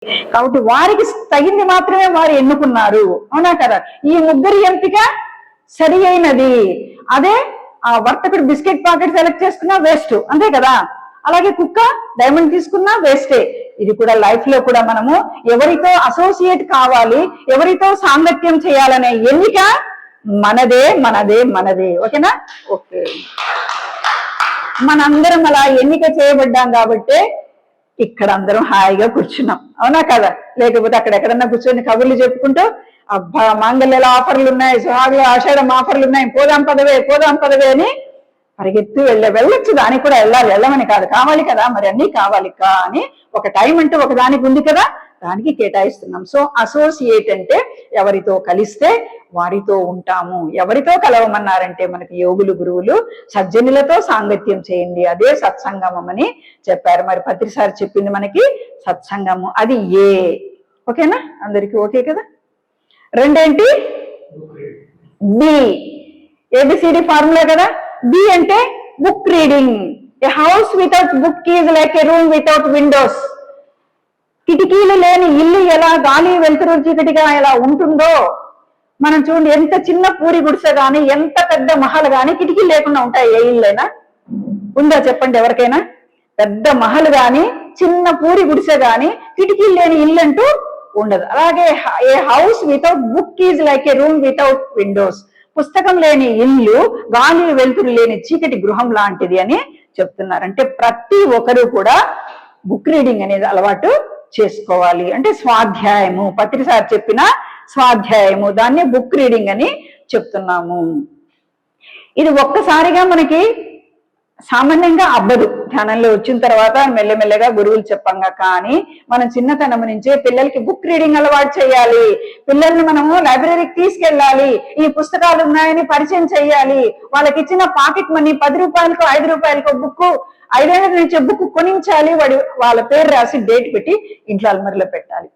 కాబట్టి వారికి తగింది మాత్రమే వారు ఎన్నుకున్నారు, అవునా కదా? ఈ ముగ్గురి ఎంపిక సరి అయినది. అదే ఆ వర్తకుడు బిస్కెట్ ప్యాకెట్ సెలెక్ట్ చేసుకున్నా వేస్ట్, అంతే కదా? అలాగే కుక్క డైమండ్ తీసుకున్నా వేస్టే. ఇది కూడా లైఫ్ లో కూడా మనము ఎవరితో అసోసియేట్ కావాలి, ఎవరితో సాంగత్యం చేయాలనే ఎన్నిక మనదే మనదే మనదే. ఓకేనా? ఓకే, మనందరం అలా ఎన్నిక చేయబడ్డాం కాబట్టి ఇక్కడ అందరం హాయిగా కూర్చున్నాం, అవునా కదా? లేకపోతే అక్కడెక్కడన్నా కూర్చొని కబుర్లు చెప్పుకుంటూ అబ్బా మాంగళ్యాల ఆఫర్లు ఉన్నాయి, సుహాగుల ఆషాఢం ఆఫర్లు ఉన్నాయి, పోదాం పదవే అని పరిగెత్తి వెళ్ళొచ్చు. దానికి కూడా వెళ్ళమని కాదు, కావాలి కదా, మరి అన్నీ కావాలి. కానీ ఒక టైం అంటూ ఒక దానికి ఉంది కదా, దానికి కేటాయిస్తున్నాం. సో అసోసియేట్ అంటే ఎవరితో కలిస్తే వారితో ఉంటాము. ఎవరితో కలవమన్నారంటే మనకి యోగులు గురువులు సజ్జనులతో సాంగత్యం చేయండి, అదే సత్సంగమం అని చెప్పారు. మరి పత్రిసారి చెప్పింది మనకి సత్సంగము, అది ఏ. ఓకేనా? అందరికీ ఓకే కదా? రెండేంటి? బి. ఏబిసిడి ఫార్ములా కదా. బి అంటే book reading. A house without book is like a room without Windows. కిటికీలు లేని ఇల్లు ఎలా గాలి వెలుతురు చీకటిగా ఎలా ఉంటుందో, మనం చూడండి, ఎంత చిన్న పూరి గుడిసె గాని ఎంత పెద్ద మహల్ గాని కిటికీలు లేకుండా ఉంటాయి ఏ ఇల్లైనా? ఉందా చెప్పండి ఎవరికైనా? పెద్ద మహల్ గాని చిన్న పూరి గుడిసె గాని కిటికీలు లేని ఇల్లు అంటూ ఉండదు. అలాగే a house without book is like a room without windows. పుస్తకం లేని ఇల్లు గాలి వెలుతురు లేని చీకటి గృహం లాంటిది అని చెప్తున్నారు. అంటే ప్రతి ఒక్కరూ కూడా బుక్ రీడింగ్ అనేది అలవాటు చేసుకోవాలి. అంటే స్వాధ్యాయము, పత్రిసారి చెప్పిన స్వాధ్యాయము, దాన్ని బుక్ రీడింగ్ అని చెప్తున్నాము. ఇది ఒక్కసారిగా మనకి సామాన్యంగా అవ్వదు, ధ్యానంలో వచ్చిన తర్వాత మెల్లమెల్లగా గురువులు చెప్పంగా. కానీ మనం చిన్నతనం నుంచే పిల్లలకి బుక్ రీడింగ్ అలవాటు చేయాలి. పిల్లల్ని మనము లైబ్రరీకి తీసుకెళ్ళాలి, ఈ పుస్తకాలు ఉన్నాయని పరిచయం చేయాలి. వాళ్ళకి ఇచ్చిన పాకెట్ మనీ 10 రూపాయలకో 5 రూపాయలకో బుక్, 5 ఏళ్ళ నుంచి బుక్ కొనించాలి. వాళ్ళ పేరు రాసి డేట్ పెట్టి ఇంట్లో అల్మరిలో పెట్టాలి.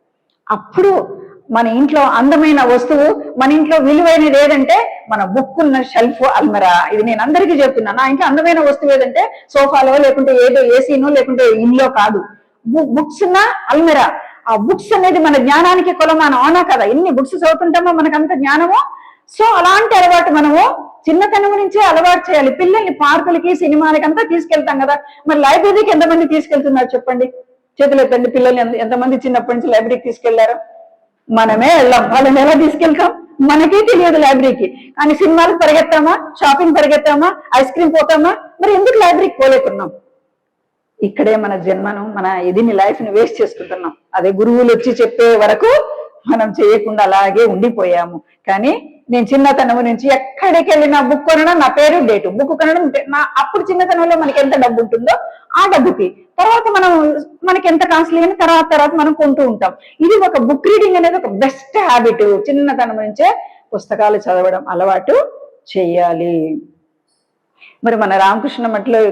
అప్పుడు మన ఇంట్లో అందమైన వస్తువు, మన ఇంట్లో విలువైనది ఏదంటే మన బుక్ ఉన్న షెల్ఫ్, అల్మరా. ఇది నేను అందరికీ చెప్తున్నా, నా ఇంట్లో అందమైన వస్తువు ఏదంటే సోఫాలో, లేకుంటే ఏదో ఏసీనో, లేకుంటే ఇల్లు కాదు, బుక్స్ ఉన్న అల్మరా. ఆ బుక్స్ అనేది మన జ్ఞానానికి కొలమానం, అవునా కదా? ఎన్ని బుక్స్ చదువుతుంటామో మనకంత జ్ఞానము. సో అలాంటి అలవాటు మనము చిన్నతనం నుంచే అలవాటు చేయాలి. పిల్లల్ని పార్కులకి, సినిమాలకి అంతా తీసుకెళ్తాం కదా, మరి లైబ్రరీకి ఎంతమంది తీసుకెళ్తున్నారు చెప్పండి? చేతులు ఎత్తండి. పిల్లల్ని ఎంతమంది చిన్నప్పటి నుంచి లైబ్రరీకి తీసుకెళ్లారు? మనమే వెళ్ళాం, వాళ్ళని ఎలా తీసుకెళ్తాం? మనకే తెలియదు లైబ్రరీకి. కానీ సినిమాలకు పరిగెత్తామా, షాపింగ్ పరిగెత్తామా, ఐస్ క్రీమ్ పోతామా? మరి ఎందుకు లైబ్రరీకి పోలేకున్నాం? ఇక్కడే మన జన్మను, మన ఇదిని, లైఫ్ ని వేస్ట్ చేసుకుంటున్నాం. అదే గురువులు వచ్చి చెప్పే వరకు మనం చేయకుండా అలాగే ఉండిపోయాము. కానీ నేను చిన్నతనం నుంచి ఎక్కడికి వెళ్ళినా బుక్ కొనడం, నా పేరు డేటు, బుక్ కొనడం. అప్పుడు చిన్నతనంలో మనకి ఎంత డబ్బు ఉంటుందో ఆ డబ్బుకి తర్వాత మనకి ఎంత కాస్ట్లీ అని తర్వాత మనం కొంటూ ఉంటాం. ఇది ఒక బుక్ రీడింగ్ అనేది ఒక బెస్ట్ హ్యాబిట్. చిన్నతనం నుంచే పుస్తకాలు చదవడం అలవాటు చేయాలి. మరి మన రామకృష్ణ మఠంలో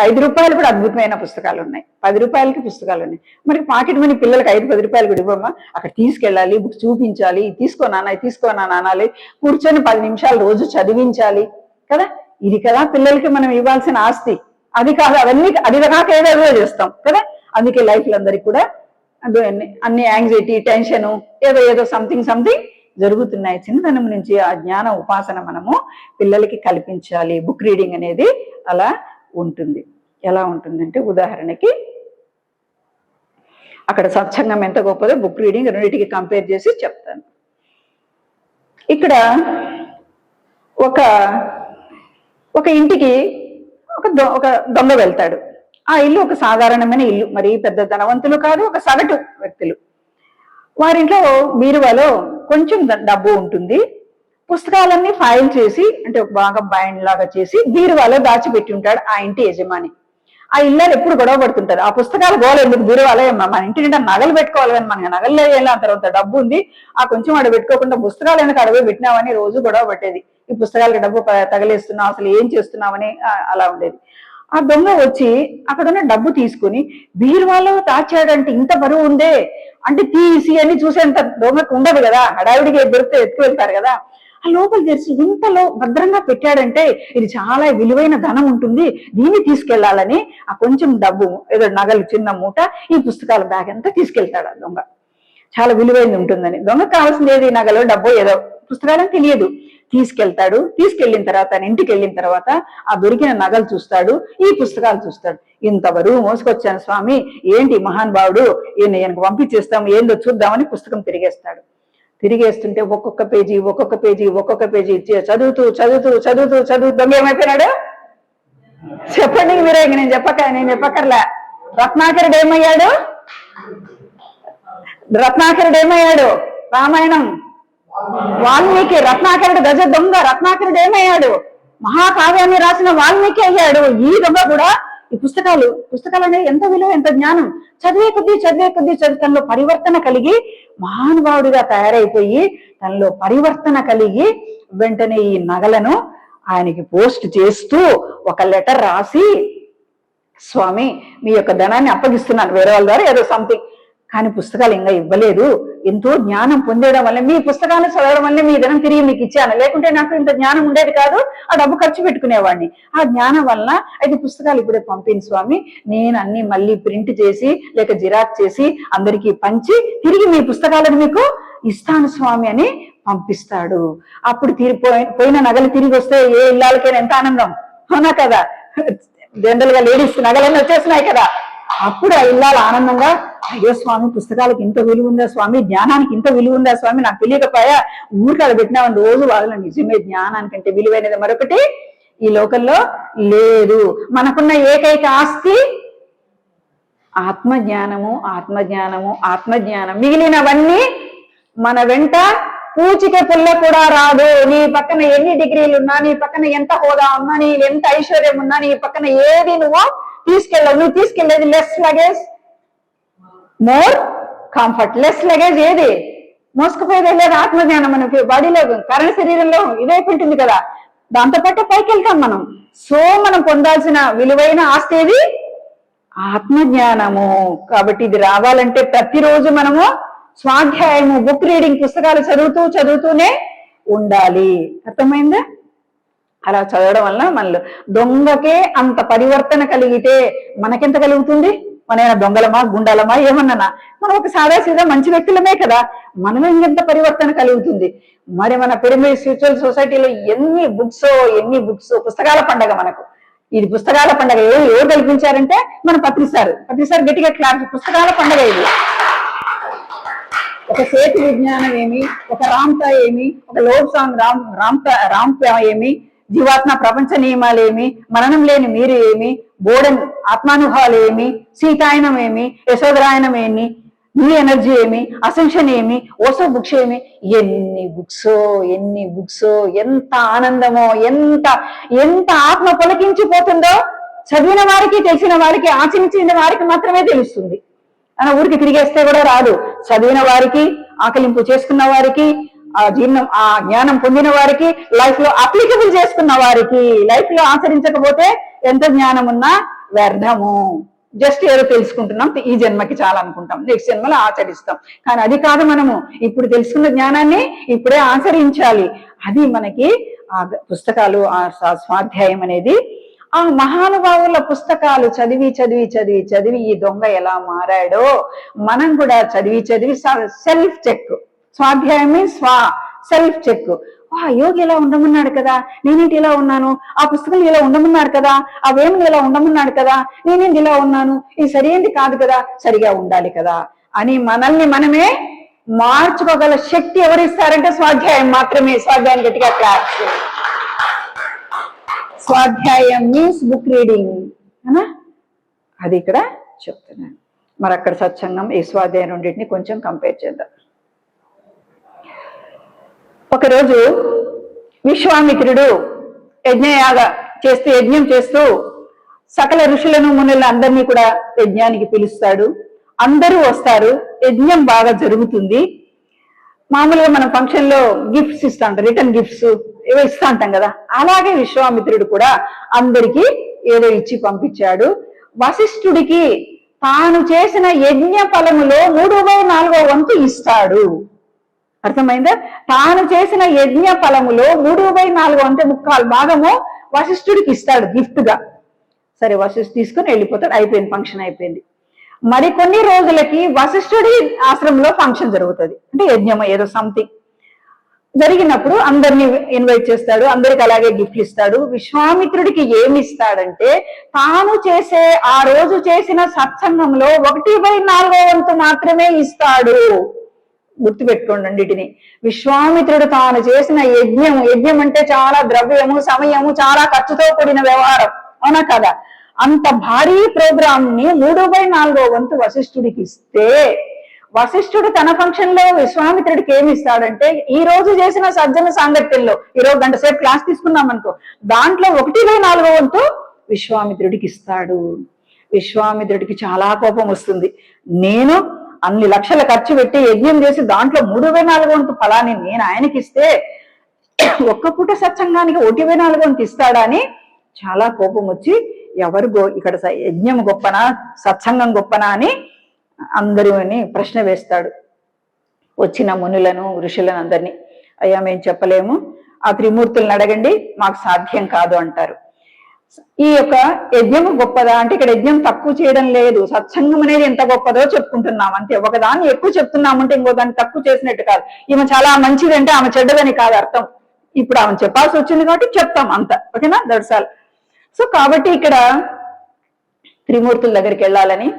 5 రూపాయలు కూడా అద్భుతమైన పుస్తకాలు ఉన్నాయి, 10 రూపాయలకి పుస్తకాలు ఉన్నాయి. మరి పాకెట్ మనీ పిల్లలకి 5-10 రూపాయలు కూడా ఇవ్వమ్మా, అక్కడ తీసుకెళ్ళాలి, బుక్ చూపించాలి, తీసుకోనా అనాలి, కూర్చొని 10 నిమిషాలు రోజు చదివించాలి కదా. ఇది కదా పిల్లలకి మనం ఇవ్వాల్సిన ఆస్తి. అది కాదు, అది కాక ఏదో చేస్తాం కదా. అందుకే లైఫ్లో అందరికి కూడా అన్ని యాంగ్జైటీ, టెన్షన్, ఏదో సంథింగ్ జరుగుతున్నాయి. చిన్నతనం నుంచి ఆ జ్ఞాన ఉపాసన మనము పిల్లలకి కల్పించాలి. బుక్ రీడింగ్ అనేది అలా ఉంటుంది. ఎలా ఉంటుందంటే, ఉదాహరణకి అక్కడ సత్సంగం ఎంత గొప్పదో బుక్ రీడింగ్ రెండింటికి కంపేర్ చేసి చెప్తాను. ఇక్కడ ఒక ఇంటికి ఒక దొంగ వెళ్తాడు. ఆ ఇల్లు ఒక సాధారణమైన ఇల్లు, మరి పెద్ద ధనవంతులు కాదు, ఒక సగటు వ్యక్తులు. వారింట్లో బీరువాలో కొంచెం డబ్బు ఉంటుంది. పుస్తకాలన్నీ ఫైల్ చేసి, అంటే ఒక బాగా బైండ్ లాగా చేసి బీరువాలో దాచిపెట్టి ఉంటాడు ఆ ఇంటి యజమాని. ఆ ఇల్లాలు ఎప్పుడు గొడవ పడుతుంటారు, ఆ పుస్తకాలు గోల ఎందుకు బీరువాలో, మన ఇంటి నిండా నగలు పెట్టుకోవాలి కానీ మనకి నగలు వేయాలి, ఆ తర్వాత డబ్బు ఉంది, ఆ కొంచెం అడవి పెట్టుకోకుండా పుస్తకాలు ఎందుకు అడవి పెట్టినావని రోజు గొడవ పట్టేది. ఈ పుస్తకాలకి డబ్బు తగలేస్తున్నావు, అసలు ఏం చేస్తున్నావని అలా ఉండేది. ఆ దొంగ వచ్చి అక్కడున్న డబ్బు తీసుకుని బీరువాలో దాచాడంటే ఇంత బరువు ఉందే అంటే తీసి అని చూసేంత దొంగకు ఉండదు కదా, హడావిడికి దొరికితే ఎత్తుకు వెళ్తారు కదా. ఆ లోపల తెరిచి ఇంతలో భద్రంగా పెట్టాడంటే ఇది చాలా విలువైన ధనం ఉంటుంది, దీన్ని తీసుకెళ్లాలని ఆ కొంచెం డబ్బు, ఏదో నగలు చిన్న మూట, ఈ పుస్తకాల బ్యాగ్ అంతా తీసుకెళ్తాడు ఆ దొంగ. చాలా విలువైంది ఉంటుందని. దొంగకు కావాల్సింది ఏది? నగలో డబ్బో ఏదో, పుస్తకాలని తెలియదు. తీసుకెళ్తాడు. తీసుకెళ్లిన తర్వాత తన ఇంటికి వెళ్ళిన తర్వాత ఆ దొరికిన నగలు చూస్తాడు, ఈ పుస్తకాలు చూస్తాడు. ఇంతవరకు మోసుకొచ్చాను స్వామి, ఏంటి మహానుభావుడు, ఈయనకు పంపించేస్తాం, ఏందో చూద్దామని పుస్తకం తిరిగేస్తాడు. తిరిగేస్తుంటే ఒక్కొక్క పేజీ చదువుతూ దొంగ ఏమైపోయినాడు? చెప్పండి మీరే, నేను చెప్పక్కర్లే. రత్నాకరుడు ఏమయ్యాడు? రామాయణం వాల్మీకి. రత్నాకరుడు గజ దొంగ. రత్నాకరుడు ఏమయ్యాడు? మహాకావ్యాన్ని రాసిన వాల్మీకి అయ్యాడు. ఈ దొంగ కూడా ఈ పుస్తకాలు అనేవి ఎంత విలువ, ఎంత జ్ఞానం. చదివే కొద్దీ తనలో పరివర్తన కలిగి మహానుభావుడిగా తయారైపోయి, తనలో పరివర్తన కలిగి వెంటనే ఈ నగలను ఆయనకి పోస్ట్ చేస్తూ ఒక లెటర్ రాసి, స్వామి మీ యొక్క ధనాన్ని అప్పగిస్తున్నాను వేరే వాళ్ళ ద్వారా, ఏదో సంథింగ్, కానీ పుస్తకాలు ఇంకా ఇవ్వలేదు. ఎంతో జ్ఞానం పొందడం వల్ల, మీ పుస్తకాలు చదవడం వల్ల మీ ధనం తిరిగి మీకు ఇచ్చాను, లేకుంటే నాకు ఇంత జ్ఞానం ఉండేది కాదు, ఆ డబ్బు ఖర్చు పెట్టుకునేవాడిని. ఆ జ్ఞానం వల్ల అయితే పుస్తకాలు ఇప్పుడే పంపిన స్వామి, నేను అన్ని మళ్ళీ ప్రింట్ చేసి లేక జిరాక్స్ చేసి అందరికీ పంచి తిరిగి మీ పుస్తకాలను మీకు ఇస్తాను స్వామి అని పంపిస్తాడు. అప్పుడు పోయిన నగలు తిరిగి వస్తే ఏ ఇళ్ళకైనా ఎంత ఆనందం, అవునా కదా? జనరల్ గా లేడీస్ నగలన్నీ వచ్చేసినాయి కదా. అప్పుడు ఆ ఇళ్ళాలు ఆనందంగా, అయ్యో స్వామి పుస్తకాలకు ఇంత విలువ ఉందా స్వామి, జ్ఞానానికి ఇంత విలువ ఉందా స్వామి, నాకు తెలియకపోయా, ఊరికి అది పెట్టినామని రోజు వాళ్ళ నిజమే, జ్ఞానానికంటే విలువైనది మరొకటి ఈ లోకంలో లేదు. మనకున్న ఏకైక ఆస్తి ఆత్మజ్ఞానం. మిగిలినవన్నీ మన వెంట పూచిక పుల్ల కూడా రాదు. నీ పక్కన ఎన్ని డిగ్రీలు ఉన్నా, నీ పక్కన ఎంత హోదా ఉన్నా, నీ ఎంత ఐశ్వర్యం ఉన్నా, నీ పక్కన ఏది నువ్వు తీసుకెళ్ళవు. నువ్వు తీసుకెళ్లేది less luggage, more comfort. Less luggage ఏది? మోసుకుపోయేది లేదు ఆత్మజ్ఞానం. మనకి బాడీలో కరణ శరీరంలో ఇదైపోతుంది కదా, దాంతో పాటు పైకి వెళ్తాం మనం. సో మనం పొందాల్సిన విలువైన ఆస్తి ఏది? ఆత్మజ్ఞానము. కాబట్టి ఇది రావాలంటే ప్రతిరోజు మనము స్వాధ్యాయము, బుక్ రీడింగ్, పుస్తకాలు చదువుతూనే ఉండాలి. అర్థమైందా? అలా చదవడం వల్ల మనలో దొంగకే అంత పరివర్తన కలిగితే మనకెంత కలుగుతుంది? మన దొంగలమా, గుండాలమా, ఏమన్నా మనం ఒక సాదా మంచి వ్యక్తులమే కదా, మనలో ఇంకెంత పరివర్తన కలుగుతుంది. మరి మన పిరమిడ్ స్పిరిచువల్ సొసైటీలో ఎన్ని బుక్స్ పుస్తకాల పండగ మనకు. ఇది పుస్తకాల పండగ ఎవరు కల్పించారంటే మన పత్రిసారు గట్టిగా క్లాస్. పుస్తకాల పండగ ఇది. ఒక సేతు విజ్ఞానం ఏమి, ఒక రామ్తా ఏమి, ఒక లోక్ సాంగ్ రామ్తా ఏమి, జీవాత్మ ప్రపంచ నియమాలేమి, మరణం లేని మీరు ఏమి, బోడన్ ఆత్మానుభవాలు ఏమి, సీతాయనం ఏమి, యశోదరాయనం ఏమి, న్యూ ఎనర్జీ ఏమి, అసెన్షన్ ఏమి, ఓసో బుక్స్ ఏమి, ఎన్ని బుక్స్, ఎంత ఆనందమో, ఎంత ఆత్మ పొలకించిపోతుందో చదివిన వారికి, తెలిసిన వారికి, ఆచరించిన వారికి మాత్రమే తెలుస్తుంది. అలా ఊరికి తిరిగేస్తే కూడా రాదు. చదివిన వారికి, ఆకలింపు చేసుకున్న వారికి, ఆ జ్ఞానం పొందిన వారికి, లైఫ్ లో అప్లికబుల్ చేసుకున్న వారికి, లైఫ్ లో ఆచరించకపోతే ఎంత జ్ఞానం ఉన్నా వ్యర్థము. జస్ట్ ఏదో తెలుసుకుంటున్నాం, ఈ జన్మకి చాలా అనుకుంటాం, నెక్స్ట్ జన్మలో ఆచరిస్తాం. కానీ అది కాదు, మనము ఇప్పుడు తెలుసుకున్న జ్ఞానాన్ని ఇప్పుడే ఆచరించాలి. అది మనకి ఆ పుస్తకాలు, ఆ స్వాధ్యాయం అనేది. ఆ మహానుభావుల పుస్తకాలు చదివి ఈ దొంగ ఎలా మారాడో మనం కూడా చదివి సెల్ఫ్ చెక్. స్వాధ్యాయం మీన్స్ సెల్ఫ్ చెక్. యోగి ఇలా ఉండమన్నాడు కదా, నేనేంటి ఇలా ఉన్నాను, ఆ పుస్తకం ఇలా ఉండమన్నాడు కదా, ఆ వేణువు ఇలా ఉండమన్నాడు కదా, నేనేంటి ఇలా ఉన్నాను, ఇది సరైనది కాదు కదా, సరిగా ఉండాలి కదా అని మనల్ని మనమే మార్చుకోగల శక్తి ఎవరిస్తారంటే స్వాధ్యాయం మాత్రమే. స్వాధ్యాయం గట్టిగా క్లాస్. స్వాధ్యాయం మీన్స్ బుక్ రీడింగ్ అనా, అది ఇక్కడ చెప్తున్నాను. మరి అక్కడ సత్సంగం, ఈ స్వాధ్యాయం రెండింటిని కొంచెం కంపేర్ చేద్దాం. ఒకరోజు విశ్వామిత్రుడు యజ్ఞం చేస్తూ సకల ఋషులను, మునులను అందరినీ కూడా యజ్ఞానికి పిలుస్తాడు. అందరూ వస్తారు, యజ్ఞం బాగా జరుగుతుంది. మామూలుగా మనం ఫంక్షన్ లో గిఫ్ట్స్ ఇస్తా ఉంటాం, రిటర్న్ గిఫ్ట్స్ ఏవో ఇస్తా ఉంటాం కదా, అలాగే విశ్వామిత్రుడు కూడా అందరికీ ఏదో ఇచ్చి పంపించాడు. వశిష్ఠుడికి తాను చేసిన యజ్ఞ ఫలములో 3/4 వంతు ఇస్తాడు. అర్థమైందా? తాను చేసిన యజ్ఞ ఫలములో 3/4 వంతు, 3/4 భాగము వశిష్ఠుడికి ఇస్తాడు గిఫ్ట్ గా. సరే వశిష్ఠు తీసుకుని వెళ్ళిపోతాడు. అయిపోయింది, ఫంక్షన్ అయిపోయింది. మరికొన్ని రోజులకి వశిష్ఠుడి ఆశ్రమంలో ఫంక్షన్ జరుగుతుంది, అంటే యజ్ఞం ఏదో సంథింగ్ జరిగినప్పుడు అందరినీ ఇన్వైట్ చేస్తాడు, అందరికి అలాగే గిఫ్ట్లు ఇస్తాడు. విశ్వామిత్రుడికి ఏమి ఇస్తాడంటే తాను చేసే ఆ రోజు చేసిన సత్సంగంలో 1/4 వంతు మాత్రమే ఇస్తాడు. గుర్తుపెట్టుకోండి వీటిని. విశ్వామిత్రుడు తాను చేసిన యజ్ఞం అంటే చాలా ద్రవ్యము, సమయము, చాలా ఖర్చుతో కూడిన వ్యవహారం, అవునా కదా? అంత భారీ ప్రోగ్రామ్ ని 3/4 వంతు వశిష్ఠుడికి ఇస్తే వశిష్ఠుడు తన ఫంక్షన్ లో విశ్వామిత్రుడికి ఏమి ఇస్తాడంటే ఈ రోజు చేసిన సజ్జన సాంగత్యంలో ఈరోజు గంట సేపు క్లాస్ తీసుకున్నాం అనుకో, దాంట్లో 1/4 వంతు విశ్వామిత్రుడికి ఇస్తాడు. విశ్వామిత్రుడికి చాలా కోపం వస్తుంది. నేను అన్ని లక్షల ఖర్చు పెట్టి యజ్ఞం చేసి దాంట్లో 3/4 వంతు ఫలాన్ని నేను ఆయనకి ఇస్తే ఒక్క పూట సత్సంగానికి 1/4 వంతు ఇస్తాడా అని చాలా కోపం వచ్చి ఎవరు ఇక్కడ యజ్ఞం గొప్పనా సత్సంగం గొప్పనా అని అందరిని ప్రశ్న వేస్తాడు. వచ్చిన మునులను ఋషులను అందరినీ, అయ్యా మేము చెప్పలేము, ఆ త్రిమూర్తులను అడగండి, మాకు సాధ్యం కాదు అంటారు. ఈ యొక్క యజ్ఞం గొప్పదా అంటే ఇక్కడ యజ్ఞం తక్కువ చేయడం లేదు, సత్సంగం అనేది ఎంత గొప్పదో చెప్పుకుంటున్నాం అంతే. ఒకదాన్ని ఎక్కువ చెప్తున్నామంటే ఇంకో దాన్ని తక్కువ చేసినట్టు కాదు. ఈమె చాలా మంచిదంటే ఆమె చెడ్డదని కాదు అర్థం. ఇప్పుడు ఆమె చెప్పాల్సి వచ్చింది కాబట్టి చెప్తాం అంత, ఓకేనా? That's all. సో కాబట్టి ఇక్కడ త్రిమూర్తుల దగ్గరికి వెళ్ళాలని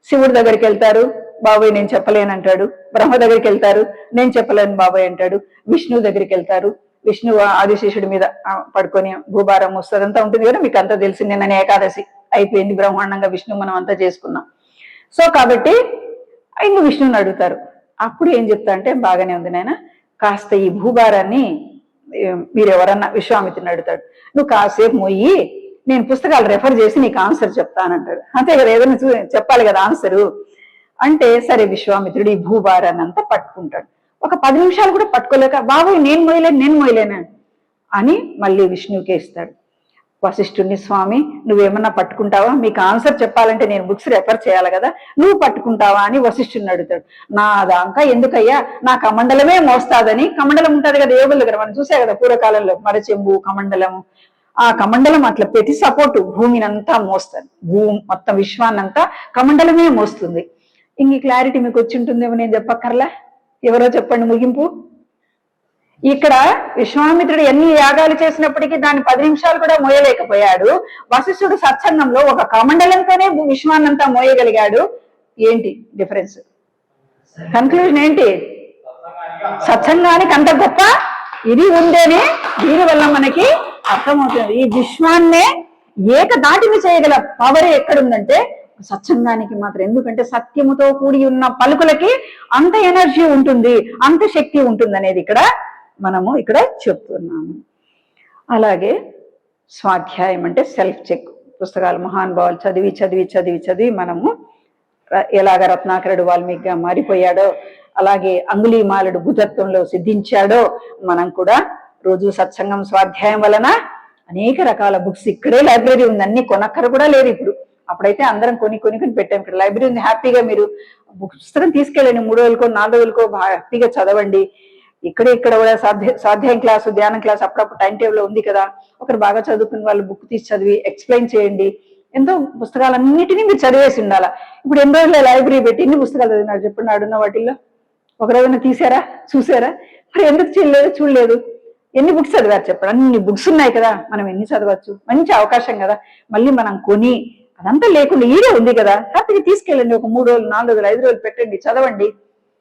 శివుడి దగ్గరికి వెళ్తారు, బాబాయ్ నేను చెప్పలేనంటాడు. బ్రహ్మ దగ్గరికి వెళ్తారు, నేను చెప్పలేను బాబాయ్ అంటాడు. విష్ణువు దగ్గరికి వెళ్తారు, విష్ణువు ఆదిశేషుడి మీద పడుకొని భూభారం వస్తుందంతా ఉంటుంది కదా, మీకు అంతా తెలిసి నిన్న ఏకాదశి అయిపోయింది బ్రహ్మాండంగా, విష్ణువు మనం అంతా చేసుకున్నాం. సో కాబట్టి ఇంక విష్ణువుని అడుగుతారు. అప్పుడు ఏం చెప్తా అంటే, బాగానే ఉంది నాయన, కాస్త ఈ భూభారాన్ని మీరు ఎవరన్నా విశ్వామిత్రుని అడుగుతాడు, నువ్వు కాసేపు మొయ్యి నేను పుస్తకాలు రెఫర్ చేసి నీకు ఆన్సర్ చెప్తానంటాడు. అంతే కదా, ఏదైనా చెప్పాలి కదా ఆన్సరు అంటే. సరే విశ్వామిత్రుడు ఈ భూభారాన్ని అంతా పట్టుకుంటాడు. ఒక 10 నిమిషాలు కూడా పట్టుకోలేక, బాబాయ్ నేను మొయ్యలేను అని మళ్ళీ విష్ణువుకే ఇస్తాడు. వశిష్ఠుడిని, స్వామి నువ్వేమన్నా పట్టుకుంటావా, మీకు ఆన్సర్ చెప్పాలంటే నేను బుక్స్ రెఫర్ చేయాలి కదా, నువ్వు పట్టుకుంటావా అని వశిష్ఠుడిని అడుగుతాడు. నా దాకా ఎందుకయ్యా, నా కమండలమే మోస్తాదని. కమండలం ఉంటది కదా ఏబుల్ దగ్గర, మనం చూసే కదా పూర్వకాలంలో మరచెంబు కమండలము. ఆ కమండలం అట్లా పెట్టి సపోర్టు భూమినంతా మోస్తుంది, మొత్తం విశ్వాన్నంతా కమండలమే మోస్తుంది. ఇంక క్లారిటీ మీకు వచ్చి ఉంటుందేమో, నేను చెప్పక్కర్లా, ఎవరో చెప్పండి ముగింపు. ఇక్కడ విశ్వామిత్రుడు ఎన్ని యాగాలు చేసినప్పటికీ దాన్ని 10 నిమిషాలు కూడా మోయలేకపోయాడు. వశిష్ఠుడు సత్సంగంలో ఒక కమండలంతోనే విశ్వాన్నంతా మోయగలిగాడు. ఏంటి డిఫరెన్స్? కన్క్లూజన్ ఏంటి? సత్సంగానికి అంత గొప్ప ఇది ఉందేనే దీనివల్ల మనకి అర్థమవుతుంది. ఈ విశ్వాన్నే ఏకదాటిని చేయగల పవర్ ఎక్కడుందంటే సత్సంగానికి మాత్రం. ఎందుకంటే సత్యముతో కూడి ఉన్న పలుకులకి అంత ఎనర్జీ ఉంటుంది, అంత శక్తి ఉంటుంది అనేది ఇక్కడ మనము ఇక్కడ చెప్తున్నాము. అలాగే స్వాధ్యాయం అంటే సెల్ఫ్ చెక్. పుస్తకాలు మహానుభావులు చదివి చదివి చదివి చదివి మనము ఎలాగ రత్నాకరుడు వాల్మీకిగా మారిపోయాడో, అలాగే అంగుళీమాలుడు బుధత్వంలో సిద్ధించాడో, మనం కూడా రోజు సత్సంగం స్వాధ్యాయం వలన అనేక రకాల బుక్స్ ఇక్కడే లైబ్రరీ ఉంది, అన్ని కొనక్కర కూడా లేదు ఇప్పుడు. అప్పుడైతే అందరం కొని పెట్టాం. ఇక్కడ లైబ్రరీ ఉంది, హ్యాపీగా మీరు పుస్తకం తీసుకెళ్ళండి, 3 రోజులకో 4 రోజులకో హ్యాపీగా చదవండి. ఇక్కడ కూడా స్వాధ్యాయం క్లాసు, ధ్యానం క్లాస్ అప్పుడప్పుడు టైం టేబుల్ ఉంది కదా, ఒకరు బాగా చదువుకుని వాళ్ళు బుక్ తీసి చదివి ఎక్స్ప్లెయిన్ చేయండి. ఎంతో పుస్తకాలన్నిటినీ మీరు చదివేసి ఉండాలా. ఇప్పుడు ఎన్ని రోజులు లైబ్రరీ పెట్టి ఎన్ని పుస్తకాలు చదివినారు చెప్పండి ఆడున్న వాటిల్లో? ఒక రోజున తీసారా, చూసారా? మరి ఎందుకు చూడలేదు? ఎన్ని బుక్స్ చదివారు చెప్పండి? అన్ని బుక్స్ ఉన్నాయి కదా, మనం ఎన్ని చదవచ్చు? మంచి అవకాశం కదా. మళ్ళీ మనం కొని అదంతా లేకుండా ఈడే ఉంది కదా, హ్యాపీగా తీసుకెళ్ళండి. ఒక 3 రోజులు 4 రోజులు 5 రోజులు పెట్టండి, చదవండి.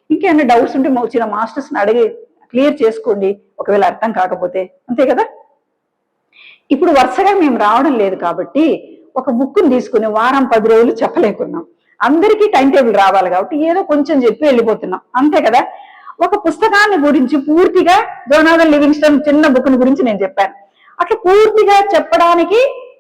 ఇంకేమైనా డౌట్స్ ఉంటే వచ్చిన మాస్టర్స్ని అడిగి క్లియర్ చేసుకోండి, ఒకవేళ అర్థం కాకపోతే. అంతే కదా. ఇప్పుడు వరుసగా మేము రావడం లేదు కాబట్టి ఒక బుక్ని తీసుకుని వారం 10 రోజులు చెప్పలేకున్నాం. అందరికీ టైం టేబుల్ రావాలి కాబట్టి ఏదో కొంచెం చెప్పి వెళ్ళిపోతున్నాం, అంతే కదా. ఒక పుస్తకాన్ని గురించి పూర్తిగా జోనాథన్ లివింగ్స్టన్ చిన్న బుక్ని గురించి నేను చెప్పాను. అట్లా పూర్తిగా చెప్పడానికి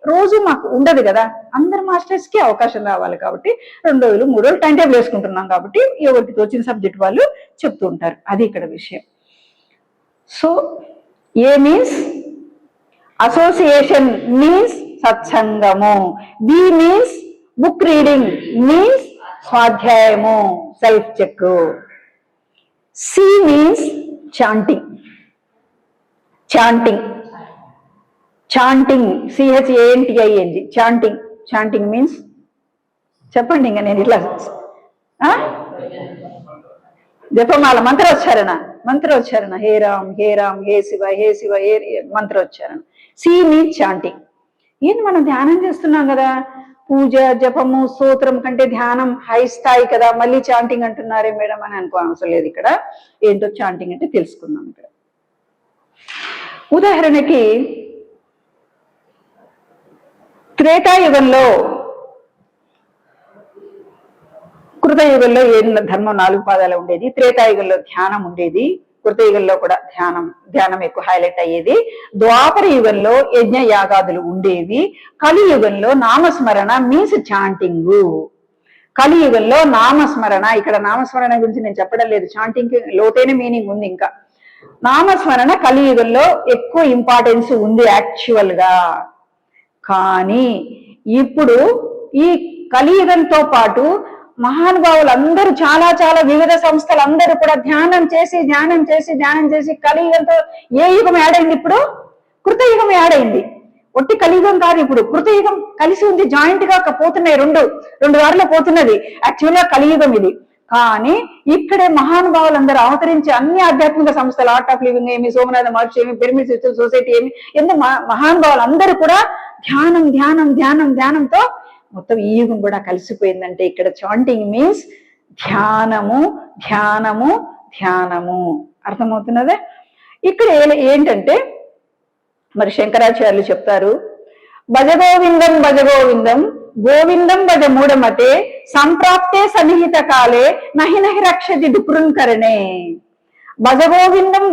రోజు మాకు ఉండదు కదా. అందరు మాస్టర్స్ కి అవకాశం రావాలి కాబట్టి 2 రోజులు 3 రోజులు టైం టేబుల్ వేసుకుంటున్నాం కాబట్టి ఎవరికి తోచిన సబ్జెక్ట్ వాళ్ళు చెప్తూ ఉంటారు. అది ఇక్కడ విషయం. So A means association, means సత్సంగము. B means book reading, means స్వాధ్యాయము, self check. C means chanting. Chanting, CHANTING. Chanting. Chanting means చెప్పండి. ఇంకా నేను ఇట్లా జపమాల మంత్రోచ్చారణ హే రామ్ హే రామ్ హే శివ హే శివ హే మంత్రోచ్చారణ. C means chanting. ఏంటి మనం ధ్యానం చేస్తున్నాం కదా, పూజ జపము స్తోత్రం కంటే ధ్యానం హై స్థాయి కదా, మళ్ళీ చాంటింగ్ అంటున్నారే మేడం అని అనుకో అవసరం లేదు. ఇక్కడ ఏంటో చాంటింగ్ అంటే తెలుసుకుందాం. ఇక్కడ ఉదాహరణకి త్రేతాయుగంలో కృతయుగంలో ధర్మం 4 పాదాలు ఉండేది. త్రేతాయుగంలో ధ్యానం ఉండేది. కృతయుగంలో కూడా ధ్యానం ఎక్కువ హైలైట్ అయ్యేది. ద్వాపర యుగంలో యజ్ఞ యాగాదులు ఉండేవి. కలియుగంలో నామస్మరణ మీన్స్ చాంటింగ్. కలియుగంలో నామస్మరణ, ఇక్కడ నామస్మరణ గురించి నేను చెప్పడం లేదు, చాంటింగ్ లోతైన మీనింగ్ ఉంది. ఇంకా నామస్మరణ కలియుగంలో ఎక్కువ ఇంపార్టెన్స్ ఉంది యాక్చువల్ గా. కానీ ఇప్పుడు ఈ కలియుగంతో పాటు మహానుభావులు అందరూ చాలా చాలా వివిధ సంస్థలు అందరూ కూడా ధ్యానం చేసి కలియుగంతో ఏ యుగం యాడ్ అయింది? ఇప్పుడు కృతయుగం యాడ్ అయింది. ఒట్టి కలియుగం కాదు, ఇప్పుడు కృతయుగం కలిసి ఉంది. జాయింట్ గా పోతున్నాయి, రెండు వారిలో పోతున్నది. యాక్చువల్ గా కలియుగం ఇది. కానీ ఇక్కడే మహానుభావులందరూ అవతరించి అన్ని ఆధ్యాత్మిక సంస్థలు, ఆర్ట్ ఆఫ్ లివింగ్ ఏమి, సోమనాథ మహర్షి ఏమి, పిరమిడ్ సిస్టమ్ సొసైటీ ఏమి, ఎందుకు మహానుభావులందరూ కూడా ధ్యానంతో మొత్తం ఈ యుగం కూడా కలిసిపోయిందంటే ఇక్కడ చాంటింగ్ మీన్స్ ధ్యానము. అర్థమవుతున్నదే? ఇక్కడ ఏంటంటే మరి శంకరాచార్యులు చెప్తారు, భజగోవిందం గోవిందం భజ మూఢమతే సంప్రాప్తే సన్నిహిత కాలే నహి రక్షతి డుకృంకరణే. భజగోవిందం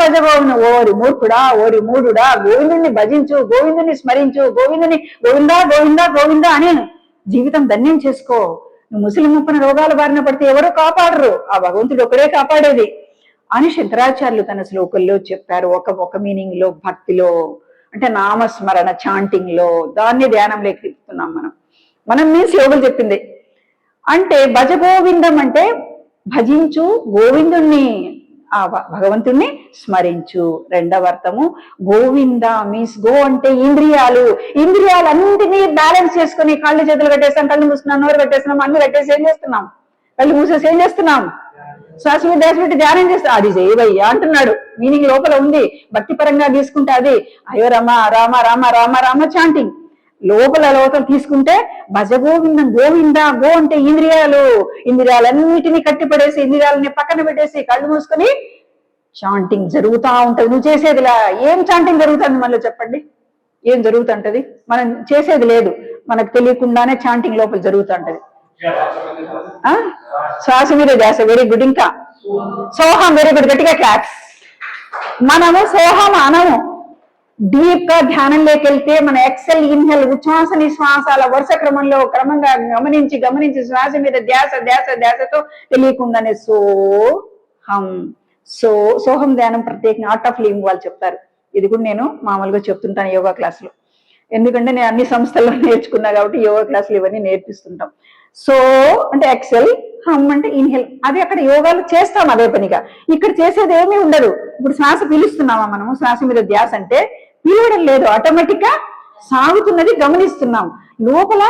ఓరి మూర్ఖుడా, ఓరి మూఢుడా, గోవిందుని భజించు, గోవిందుని స్మరించు, గోవిందా అని జీవితం ధన్యం చేసుకో. నువ్వు ముసలి ముప్పన రోగాల బారిన పడితే ఎవరో కాపాడరు, ఆ భగవంతుడు ఒకడే కాపాడేది అని శంకరాచార్యులు తన శ్లోకంలో చెప్పారు. ఒక మీనింగ్ లో, భక్తిలో అంటే నామస్మరణ చాంటింగ్ లో, దాన్ని ధ్యానంలోకి తిప్పుతున్నాం మనం మీన్స్ యోగులు చెప్పింది. అంటే భజగోవిందం అంటే భజించు, గోవిందుణ్ణి ఆ భగవంతుణ్ణి స్మరించు. రెండవ అర్థము గోవింద మీన్స్ గో అంటే ఇంద్రియాలన్నింటినీ బ్యాలెన్స్ చేసుకుని కాళ్ళు చేతులు కట్టేస్తాం, కళ్ళు మూస్తున్నాం, నోరు కట్టేస్తున్నాం, అన్ని కట్టేసి ఏం చేస్తున్నాం? కళ్ళు మూసేసి ఏం చేస్తున్నాం? శ్వాస పెట్టి ధ్యానం చేస్తాం. అది చేయవయ్యా అంటున్నాడు. మీనింగ్ లోపల ఉంది. భక్తి పరంగా తీసుకుంటే అది అయ్యో రామ రామ రామ రామ రామ చాంటింగ్. లోపల తీసుకుంటే భజగోవిందం, గో అంటే ఇంద్రియాలన్నిటినీ కట్టిపడేసి, ఇంద్రియాలని పక్కన పెట్టేసి కళ్ళు మూసుకొని చాంటింగ్ జరుగుతూ ఉంటది. నువ్వు చేసేదిలా ఏం చాంటింగ్ జరుగుతుంది మనలో చెప్పండి? ఏం జరుగుతుంటది? మనం చేసేది లేదు, మనకు తెలియకుండానే చాంటింగ్ లోపల జరుగుతుంటది. శ్వాస మీద ధ్యాస. Very good. ఇంకా సోహం. Very good. గట్టిగా క్లాప్స్. మనము సోహం అనము. డీప్ గా ధ్యానంలోకి వెళ్తే మన ఎక్సెల్ ఇన్హెల్ ఉచ్ఛ్వాస నిశ్వాసాల వరుస క్రమంగా గమనించి శ్వాస మీద ధ్యాసతో తెలియకుండానే సోహం ధ్యానం ప్రత్యేకంగా ఆర్ట్ ఆఫ్ లివింగ్ వాళ్ళు చెప్తారు. ఇది కూడా నేను మామూలుగా చెప్తుంటాను యోగా క్లాసులో, ఎందుకంటే నేను అన్ని సంస్థల్లో నేర్చుకున్నా కాబట్టి యోగా క్లాసులు ఇవన్నీ నేర్పిస్తుంటాం. సో అంటే ఎక్సెల్, హమ్ అంటే ఇన్హెల్. అది అక్కడ యోగాలు చేస్తాం అదే పనిగా. ఇక్కడ చేసేది ఏమీ ఉండదు. ఇప్పుడు శ్వాస పీలుస్తున్నామా మనము? శ్వాస మీద ధ్యాస అంటే పీలవడం లేదు, ఆటోమేటిక్ గా సాగుతున్నది గమనిస్తున్నాం. లోపల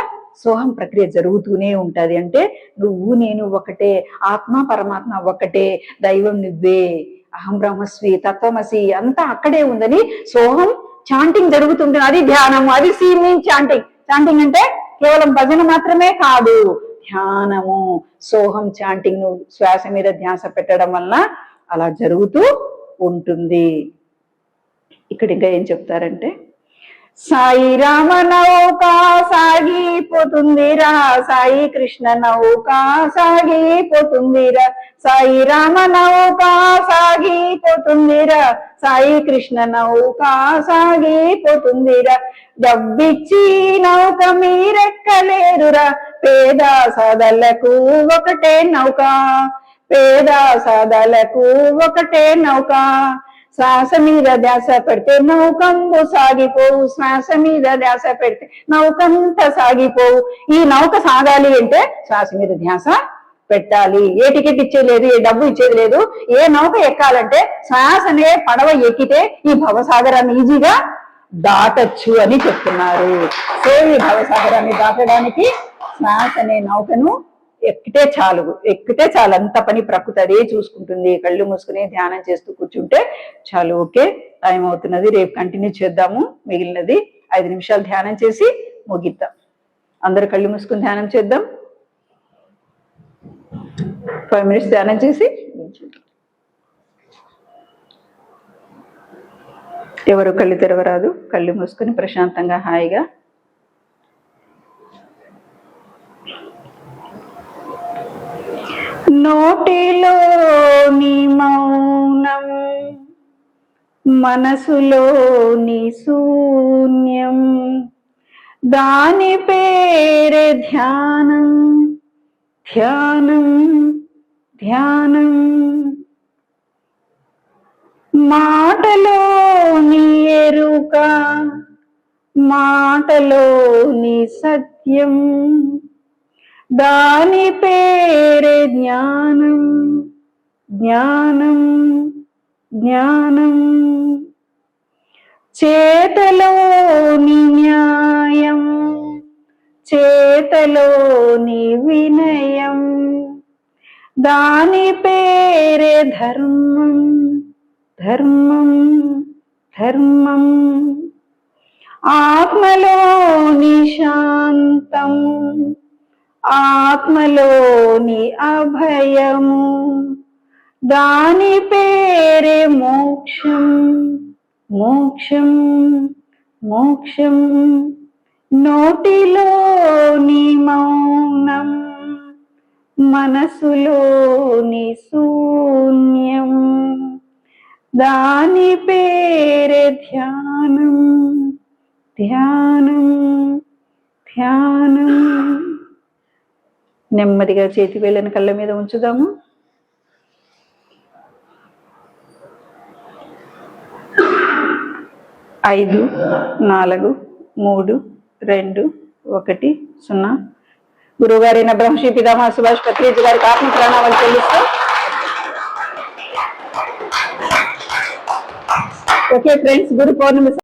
సోహం ప్రక్రియ జరుగుతూనే ఉంటది. అంటే నువ్వు నేను ఒకటే, ఆత్మ పరమాత్మ ఒకటే, దైవం నువ్వే, అహం బ్రహ్మస్మి తత్వమసి అంతా అక్కడే ఉందని సోహం చాంటింగ్ జరుగుతుంటుంది. అది ధ్యానము. అది సి మీన్స్ చాంటింగ్. చాంటింగ్ అంటే కేవలం భజన మాత్రమే కాదు, ధ్యానము. సోహం చాంటింగ్ శ్వాస మీద ధ్యాస పెట్టడం వలన అలా జరుగుతూ ఉంటుంది. ఇక్కడ ఇంకా ఏం చెప్తారంటే, సాయి రామ నౌక సాగిపోతుందిరా, సాయి కృష్ణ నౌక సాగిపోతుందిరా, సాయి రామ నౌక సాగిపోతుందిరా, సాయి కృష్ణ నౌక సాగిపోతుందిరా, డబ్బిచ్చి నౌక మీరెక్కలేరురా, పేద సాదలకు ఒకటే నౌక, పేద సాదలకు ఒకటే నౌక, శ్వాస మీద ధ్యాస పెడితే నౌకంబు సాగిపోవు, శ్వాస మీద ధ్యాస పెడితే నౌకంత సాగిపోవు. ఈ నౌక సాగాలి అంటే శ్వాస మీద ధ్యాస పెట్టాలి. ఏ టికెట్ ఇచ్చేది లేదు, ఏ డబ్బు ఇచ్చేది లేదు. ఏ నౌక ఎక్కాలంటే శ్వాసనే పడవ ఎక్కితే ఈ భవసాగరాన్ని ఈజీగా దాటచ్చు అని చెప్తున్నారు. సో ఈ భవసాగరాన్ని దాటడానికి శ్వాస అనే నౌకను ఎక్కితే చాలు అంత పని ప్రకృతి అదే చూసుకుంటుంది. కళ్ళు మూసుకుని ధ్యానం చేస్తూ కూర్చుంటే చాలు. ఓకే, టైం అవుతున్నది, రేపు కంటిన్యూ చేద్దాము. మిగిలినది 5 నిమిషాలు ధ్యానం చేసి ముగిద్దాం. అందరు కళ్ళు మూసుకుని ధ్యానం చేద్దాం. 5 minutes ధ్యానం చేసి ఎవరు కళ్ళు తెరవరాదు. కళ్ళు మూసుకుని ప్రశాంతంగా హాయిగా నోటిలోని మౌనం, మనసులోని శూన్యం, దాని పేరే ధ్యానం. ధ్యానం ధ్యానం మాటలోని ఎరుక, మాటలోని సత్యం, దాని పేరే జ్ఞానం. జ్ఞానం జ్ఞానం చేతలోని న్యాయం, చేతలోని వినయం, దాని పేరే ధర్మం. ధర్మం ధర్మం ఆత్మలోని శాంతం, ఆత్మలోని అభయము, దాని పేరే మోక్షం. మోక్షం మోక్షం నోటిలోని మౌనం, మనసులోని శూన్యం, దాని పేరే ధ్యానం. ధ్యానం ధ్యానం నెమ్మదిగా చేతి వేళ్ళని కళ్ళ మీద ఉంచుదాము. ఐదు, 4, 3, 2, 1, 0. గురువుగారైన బ్రహ్మశ్రీ పితామహ సుభాష్ పత్రిజీ గారికి ఆత్మ ప్రణామాలు చెల్లిస్తూ, ఓకే ఫ్రెండ్స్, గురు పౌర్ణమి